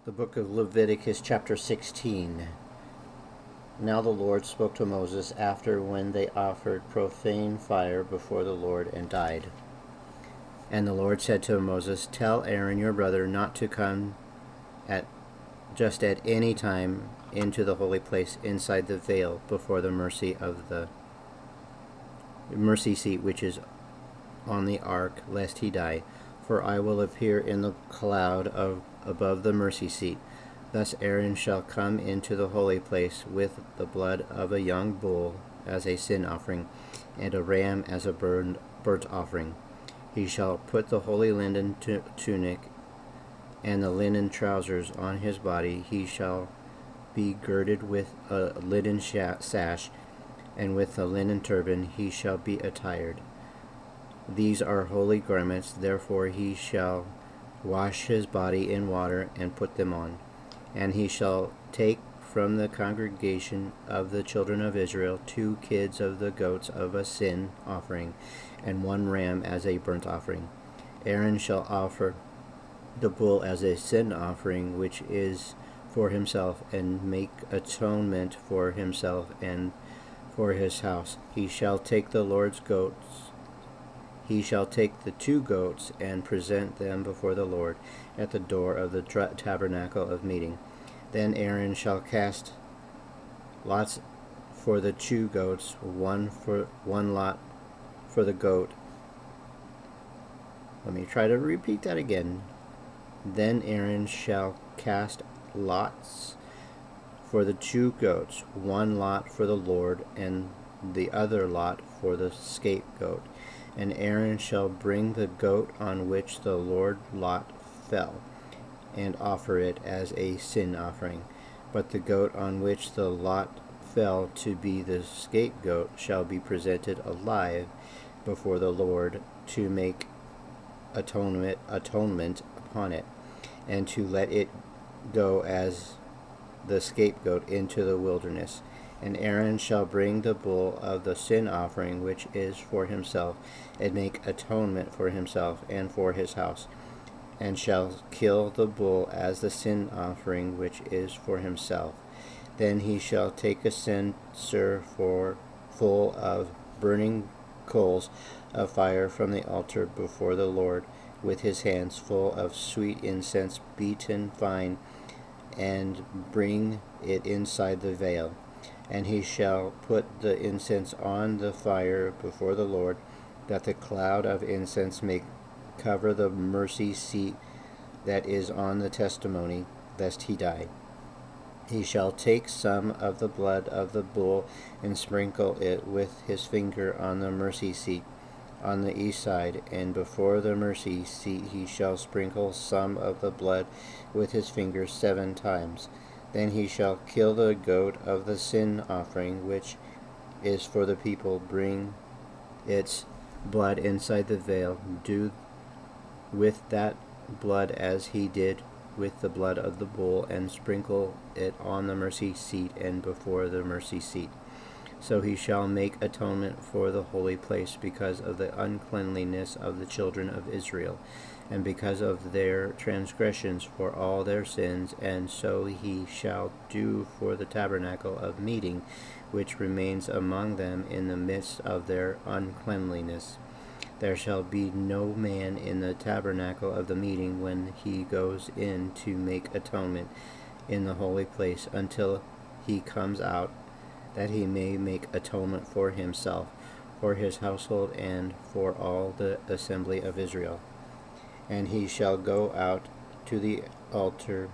The book of Leviticus, chapter 16. Now the Lord spoke to Moses after when they offered profane fire before the Lord and died. And the Lord said to Moses, Tell Aaron your brother not to come at any time into the holy place inside the veil before the mercy seat which is on the ark, lest he die. For I will appear in the cloud above the mercy seat. Thus Aaron shall come into the holy place with the blood of a young bull as a sin offering, and a ram as a burnt offering. He shall put the holy linen tunic and the linen trousers on his body. He shall be girded with a linen sash, and with a linen turban he shall be attired. These are holy garments, therefore he shall wash his body in water and put them on. And he shall take from the congregation of the children of Israel 2 kids of the goats of a sin offering, and 1 ram as a burnt offering. Aaron shall offer the bull as a sin offering, which is for himself, and make atonement for himself and for his house. He shall take the Lord's goats. He shall take the 2 goats and present them before the Lord at the door of the tabernacle of meeting. Then Aaron shall cast lots for the 2 goats, one lot for the goat. Let me try to repeat that again. Then Aaron shall cast lots for the 2 goats, 1 lot for the Lord, and the other lot for the scapegoat. And Aaron shall bring the goat on which the Lord lot fell, and offer it as a sin offering. But the goat on which the lot fell to be the scapegoat shall be presented alive before the Lord to make atonement upon it, and to let it go as the scapegoat into the wilderness. And Aaron shall bring the bull of the sin offering, which is for himself, and make atonement for himself and for his house, and shall kill the bull as the sin offering, which is for himself. Then he shall take a censer full of burning coals of fire from the altar before the Lord, with his hands full of sweet incense beaten fine, and bring it inside the veil. And he shall put the incense on the fire before the Lord, that the cloud of incense may cover the mercy seat that is on the testimony, lest he die. He shall take some of the blood of the bull and sprinkle it with his finger on the mercy seat on the east side, and before the mercy seat he shall sprinkle some of the blood with his finger 7 times. Then he shall kill the goat of the sin offering, which is for the people. Bring its blood inside the veil. Do with that blood as he did with the blood of the bull, and sprinkle it on the mercy seat and before the mercy seat. So he shall make atonement for the holy place because of the uncleanliness of the children of Israel, and because of their transgressions for all their sins, and so he shall do for the tabernacle of meeting, which remains among them in the midst of their uncleanliness. There shall be no man in the tabernacle of the meeting when he goes in to make atonement in the holy place, until he comes out, that he may make atonement for himself, for his household, and for all the assembly of Israel. And he shall go out to the altar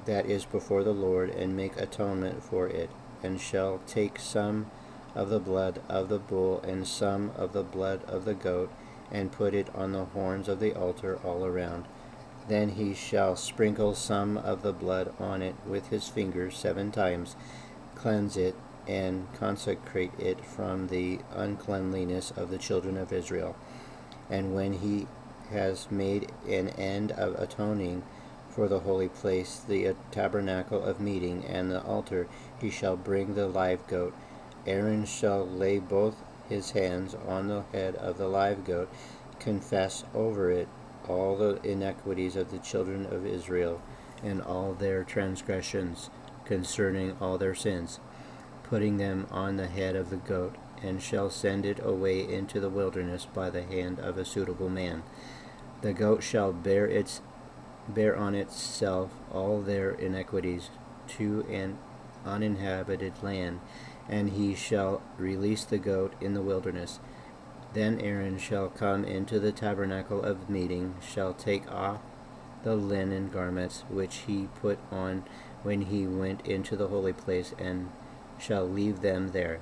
that is before the Lord, and make atonement for it, and shall take some of the blood of the bull and some of the blood of the goat, and put it on the horns of the altar all around. Then he shall sprinkle some of the blood on it with his fingers 7 times, cleanse it, and consecrate it from the uncleanliness of the children of Israel. And when he has made an end of atoning for the holy place, the tabernacle of meeting, and the altar, he shall bring the live goat. Aaron shall lay both his hands on the head of the live goat, confess over it all the iniquities of the children of Israel, and all their transgressions concerning all their sins, putting them on the head of the goat, and shall send it away into the wilderness by the hand of a suitable man. The goat shall bear on itself all their iniquities to an uninhabited land, and he shall release the goat in the wilderness. Then Aaron shall come into the tabernacle of meeting, shall take off the linen garments which he put on when he went into the holy place, and shall leave them there.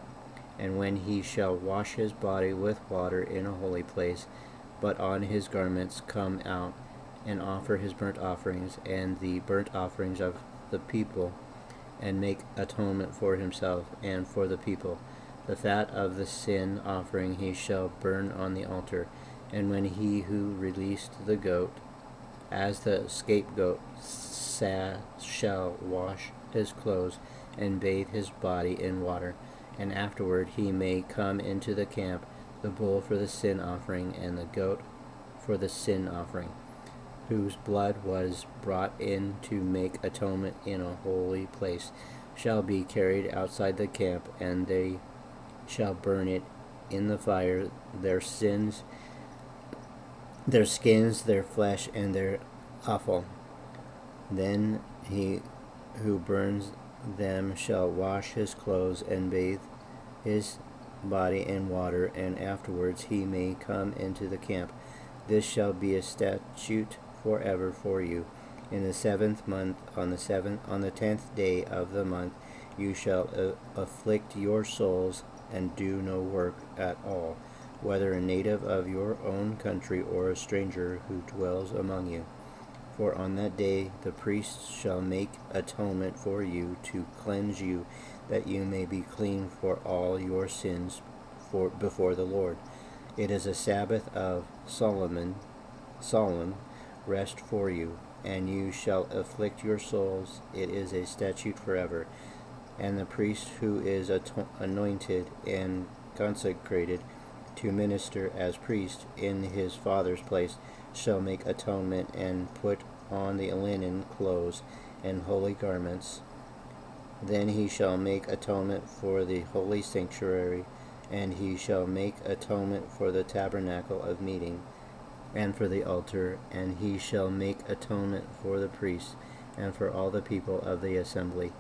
And when he shall wash his body with water in a holy place, but on his garments come out, and offer his burnt offerings and the burnt offerings of the people, and make atonement for himself and for the people. The fat of the sin offering he shall burn on the altar. And when he who released the goat as the scapegoat shall wash his clothes and bathe his body in water, and afterward he may come into the camp, the bull for the sin offering and the goat for the sin offering, whose blood was brought in to make atonement in a holy place, shall be carried outside the camp, and they shall burn it in the fire, their sins, their skins, their flesh, and their offal. Then he who burns them shall wash his clothes and bathe his body in water, and afterwards he may come into the camp. This shall be a statute forever for you. In the 7th month, on the 10th day of the month, you shall afflict your souls and do no work at all, whether a native of your own country or a stranger who dwells among you. For on that day the priest shall make atonement for you to cleanse you, that you may be clean for all your sins before the Lord. It is a Sabbath of solemn rest for you, and you shall afflict your souls. It is a statute forever. And the priest who is anointed and consecrated to minister as priest in his father's place shall make atonement and put on the linen clothes and holy garments. Then he shall make atonement for the holy sanctuary, and he shall make atonement for the tabernacle of meeting, and for the altar, and he shall make atonement for the priests, and for all the people of the assembly.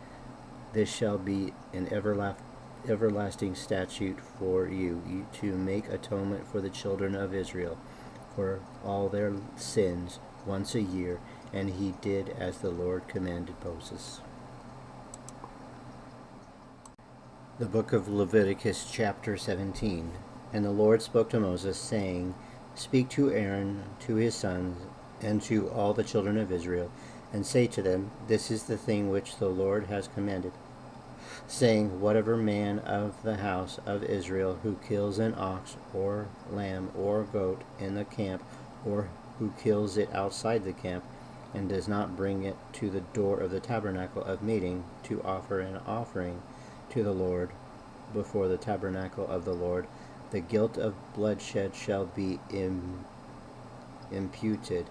This shall be an everlasting statute for you, to make atonement for the children of Israel for all their sins once a year. And he did as the Lord commanded Moses. The book of Leviticus, chapter 17. And the Lord spoke to Moses, saying, Speak to Aaron, to his sons, and to all the children of Israel, and say to them, This is the thing which the Lord has commanded, saying, Whatever man of the house of Israel who kills an ox or lamb or goat in the camp, or who kills it outside the camp, and does not bring it to the door of the tabernacle of meeting to offer an offering to the Lord before the tabernacle of the Lord, the guilt of bloodshed shall be imputed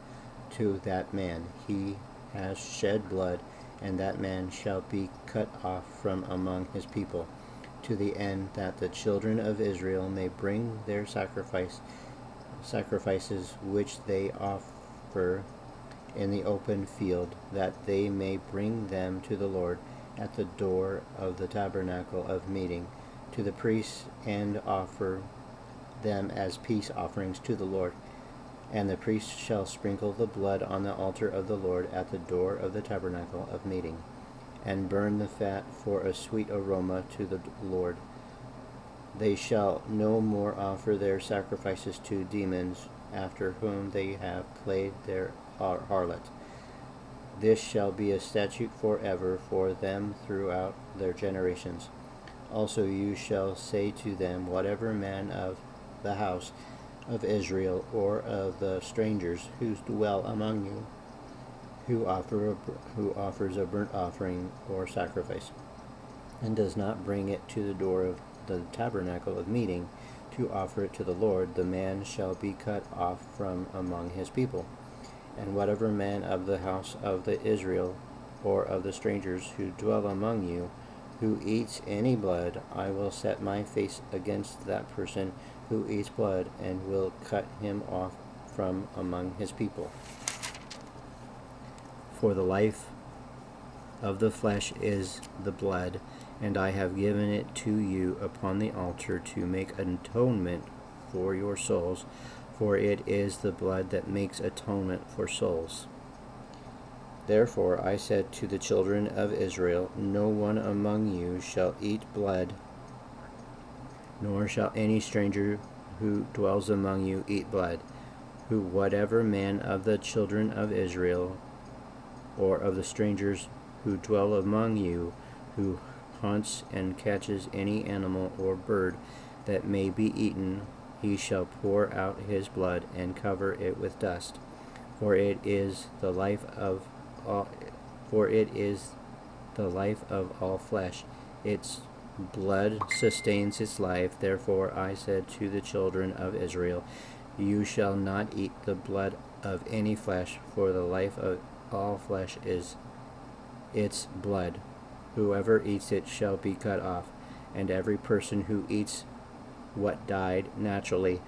to that man. He has shed blood, and that man shall be cut off from among his people, to the end that the children of Israel may bring their sacrifices which they offer in the open field, that they may bring them to the Lord at the door of the tabernacle of meeting to the priests, and offer them as peace offerings to the Lord. And the priest shall sprinkle the blood on the altar of the Lord at the door of the tabernacle of meeting, and burn the fat for a sweet aroma to the Lord. They shall no more offer their sacrifices to demons, after whom they have played their harlot. This shall be a statute forever for them throughout their generations. Also you shall say to them, Whatever man of the house of Israel or of the strangers who dwell among you, who offers a burnt offering or sacrifice, and does not bring it to the door of the tabernacle of meeting to offer it to the Lord, the man shall be cut off from among his people. And whatever man of the house of the Israel, or of the strangers who dwell among you, who eats any blood, I will set my face against that person who eats blood, and will cut him off from among his people. For the life of the flesh is the blood, and I have given it to you upon the altar to make atonement for your souls, for it is the blood that makes atonement for souls. Therefore I said to the children of Israel, no one among you shall eat blood, nor shall any stranger who dwells among you eat blood. Whatever man of the children of Israel, or of the strangers who dwell among you, who hunts and catches any animal or bird that may be eaten, he shall pour out his blood and cover it with dust. For it is the life of all flesh. Its blood sustains its life. Therefore I said to the children of Israel, you shall not eat the blood of any flesh, for the life of all flesh is its blood. Whoever eats it shall be cut off. And every person who eats what died naturally,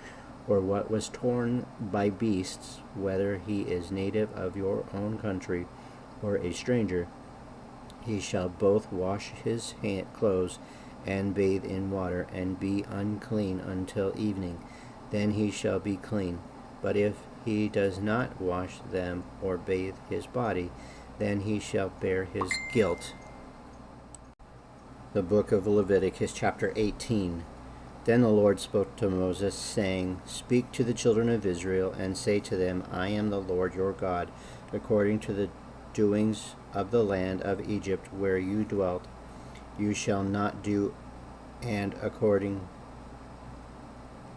or what was torn by beasts, whether he is native of your own country or a stranger, he shall both wash his clothes and bathe in water, and be unclean until evening. Then he shall be clean. But if he does not wash them or bathe his body, then he shall bear his guilt. The book of Leviticus, chapter 18. Then the Lord spoke to Moses, saying, speak to the children of Israel, and say to them, I am the Lord your God. According to the doings of the land of Egypt where you dwelt, you shall not do, and according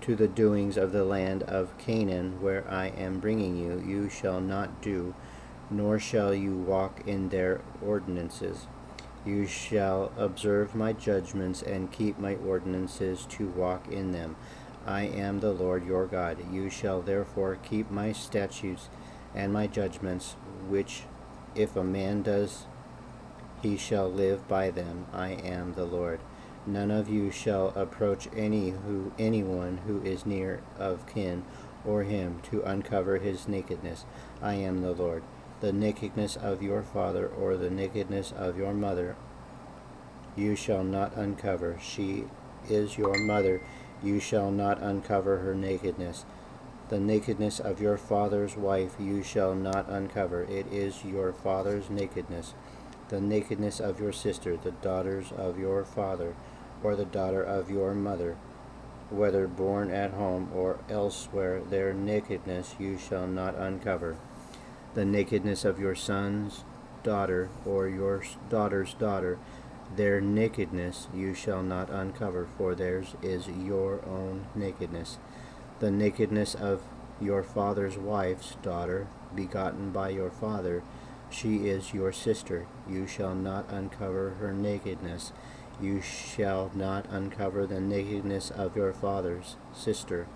to the doings of the land of Canaan where I am bringing you, you shall not do, nor shall you walk in their ordinances. You shall observe my judgments and keep my ordinances to walk in them. I am the Lord your God. You shall therefore keep my statutes and my judgments, which if a man does, he shall live by them. I am the Lord. None of you shall approach anyone who is near of kin or him to uncover his nakedness. I am the Lord. The nakedness of your father or the nakedness of your mother you shall not uncover. She is your mother. You shall not uncover her nakedness. The nakedness of your father's wife you shall not uncover. It is your father's nakedness. The nakedness of your sister, the daughters of your father, or the daughter of your mother, whether born at home or elsewhere, their nakedness you shall not uncover. The nakedness of your son's daughter or your daughter's daughter, their nakedness you shall not uncover, for theirs is your own nakedness. The nakedness of your father's wife's daughter, begotten by your father, she is your sister. You shall not uncover her nakedness. You shall not uncover the nakedness of your father's sister.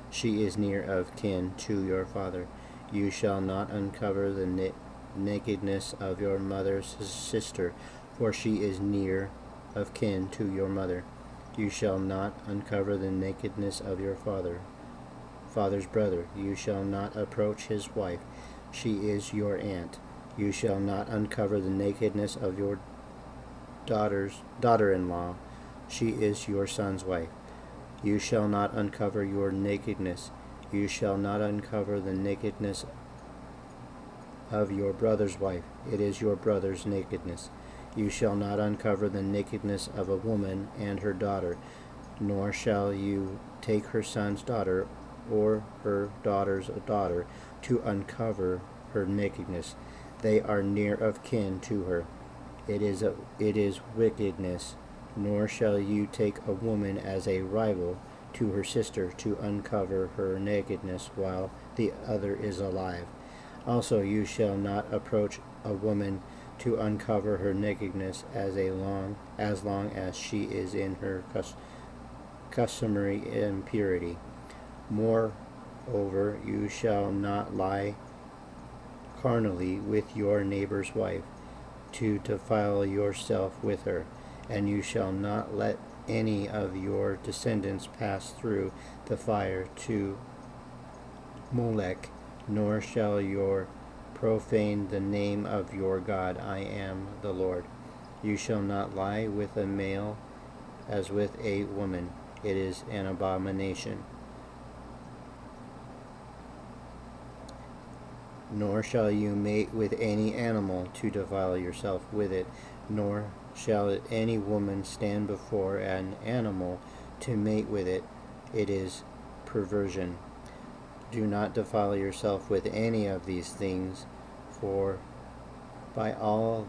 She is near of kin to your father. You shall not uncover the nakedness of your mother's sister, for she is near of kin to your mother. You shall not uncover the nakedness of your father's brother. You shall not approach his wife. She is your aunt. You shall not uncover the nakedness of your daughter-in-law. She is your son's wife. You shall not uncover your nakedness. You shall not uncover the nakedness of your brother's wife. It is your brother's nakedness. You shall not uncover the nakedness of a woman and her daughter, nor shall you take her son's daughter or her daughter's daughter to uncover her nakedness. They are near of kin to her. It is wickedness. Nor shall you take a woman as a rival to her sister to uncover her nakedness while the other is alive. Also you shall not approach a woman to uncover her nakedness as long as she is in her customary impurity. Moreover, you shall not lie carnally with your neighbor's wife, to defile yourself with her. And you shall not let any of your descendants pass through the fire to Molech, nor shall you profane the name of your God. I am the Lord. You shall not lie with a male as with a woman. It is an abomination. Nor shall you mate with any animal to defile yourself with it, nor shall any woman stand before an animal to mate with it. It is perversion. Do not defile yourself with any of these things, for by all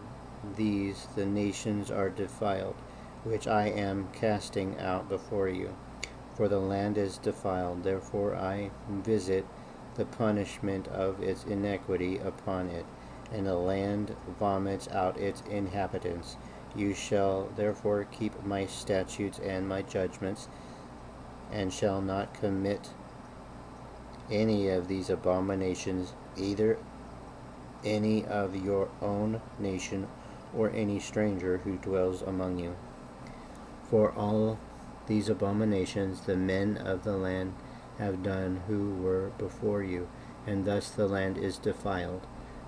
these the nations are defiled, which I am casting out before you. For the land is defiled, therefore I visit the punishment of its iniquity upon it, and the land vomits out its inhabitants. You shall therefore keep my statutes and my judgments, and shall not commit any of these abominations, either any of your own nation or any stranger who dwells among you. For all these abominations the men of the land have done who were before you, and thus the land is defiled,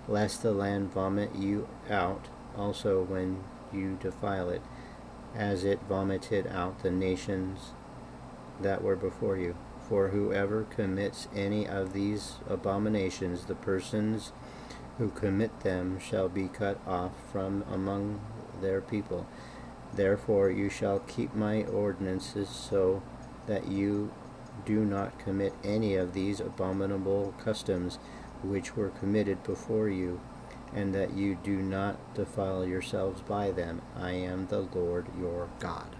lest the land vomit you out also when you defile it, as it vomited out the nations that were before you. For whoever commits any of these abominations, the persons who commit them shall be cut off from among their people. Therefore you shall keep my ordinances, so that you do not commit any of these abominable customs which were committed before you, and that you do not defile yourselves by them. I am the Lord your God.